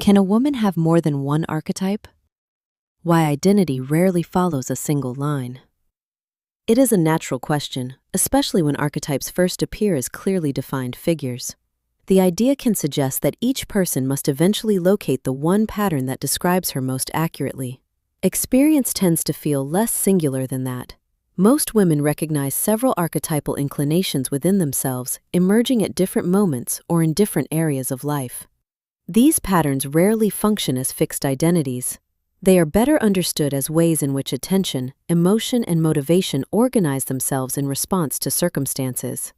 Can a woman have more than one archetype? Why identity rarely follows a single line. It is a natural question, especially when archetypes first appear as clearly defined figures. The idea can suggest that each person must eventually locate the one pattern that describes her most accurately. Experience tends to feel less singular than that. Most women recognize several archetypal inclinations within themselves, emerging at different moments or in different areas of life. These patterns rarely function as fixed identities. They are better understood as ways in which attention, emotion, and motivation organize themselves in response to circumstances.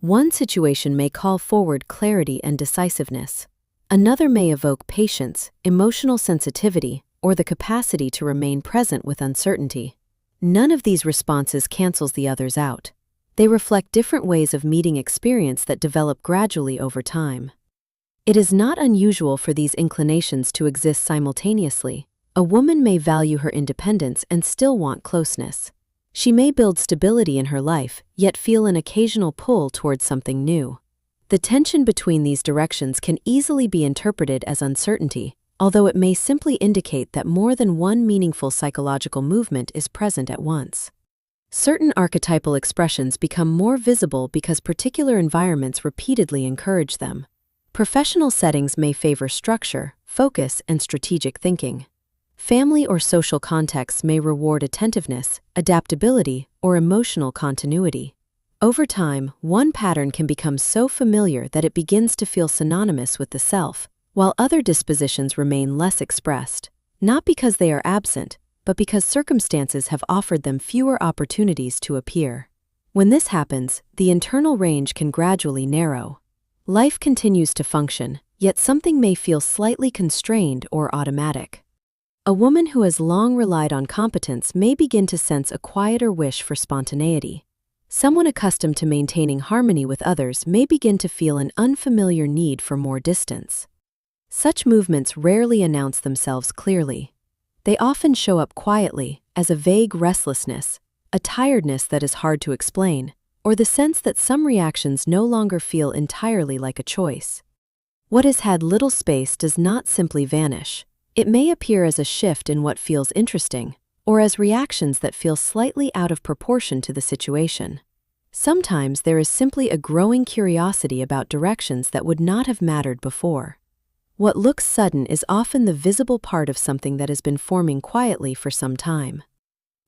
One situation may call forward clarity and decisiveness. Another may evoke patience, emotional sensitivity, or the capacity to remain present with uncertainty. None of these responses cancels the others out. They reflect different ways of meeting experience that develop gradually over time. It is not unusual for these inclinations to exist simultaneously. A woman may value her independence and still want closeness. She may build stability in her life, yet feel an occasional pull towards something new. The tension between these directions can easily be interpreted as uncertainty, although it may simply indicate that more than one meaningful psychological movement is present at once. Certain archetypal expressions become more visible because particular environments repeatedly encourage them. Professional settings may favor structure, focus, and strategic thinking. Family or social contexts may reward attentiveness, adaptability, or emotional continuity. Over time, one pattern can become so familiar that it begins to feel synonymous with the self, while other dispositions remain less expressed, not because they are absent, but because circumstances have offered them fewer opportunities to appear. When this happens, the internal range can gradually narrow. Life continues to function, yet something may feel slightly constrained or automatic. A woman who has long relied on competence may begin to sense a quieter wish for spontaneity. Someone accustomed to maintaining harmony with others may begin to feel an unfamiliar need for more distance. Such movements rarely announce themselves clearly. They often show up quietly, as a vague restlessness, a tiredness that is hard to explain, or the sense that some reactions no longer feel entirely like a choice. What has had little space does not simply vanish. It may appear as a shift in what feels interesting, or as reactions that feel slightly out of proportion to the situation. Sometimes there is simply a growing curiosity about directions that would not have mattered before. What looks sudden is often the visible part of something that has been forming quietly for some time.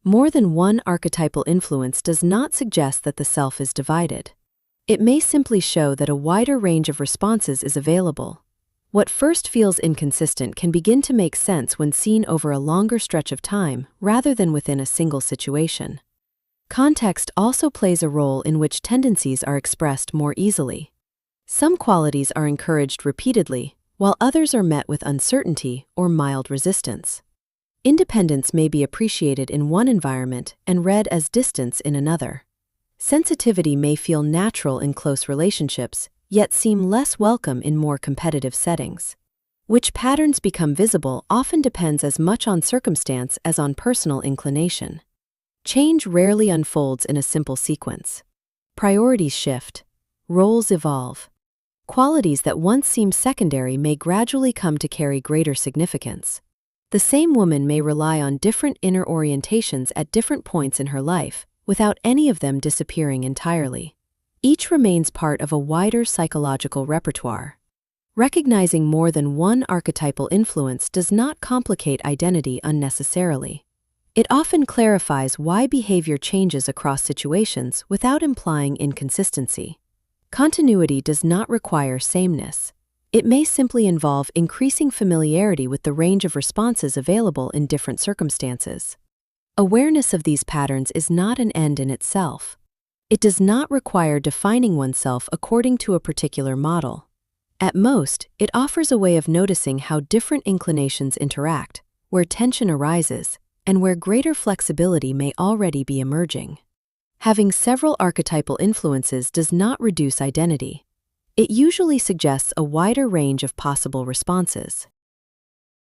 More than one archetypal influence does not suggest that the self is divided. It may simply show that a wider range of responses is available. What first feels inconsistent can begin to make sense when seen over a longer stretch of time rather than within a single situation. Context also plays a role in which tendencies are expressed more easily. Some qualities are encouraged repeatedly, while others are met with uncertainty or mild resistance. Independence may be appreciated in one environment and read as distance in another. Sensitivity may feel natural in close relationships, yet seem less welcome in more competitive settings. Which patterns become visible often depends as much on circumstance as on personal inclination. Change rarely unfolds in a simple sequence. Priorities shift. Roles evolve. Qualities that once seemed secondary may gradually come to carry greater significance. The same woman may rely on different inner orientations at different points in her life, without any of them disappearing entirely. Each remains part of a wider psychological repertoire. Recognizing more than one archetypal influence does not complicate identity unnecessarily. It often clarifies why behavior changes across situations without implying inconsistency. Continuity does not require sameness. It may simply involve increasing familiarity with the range of responses available in different circumstances. Awareness of these patterns is not an end in itself. It does not require defining oneself according to a particular model. At most, it offers a way of noticing how different inclinations interact, where tension arises, and where greater flexibility may already be emerging. Having several archetypal influences does not reduce identity. It usually suggests a wider range of possible responses.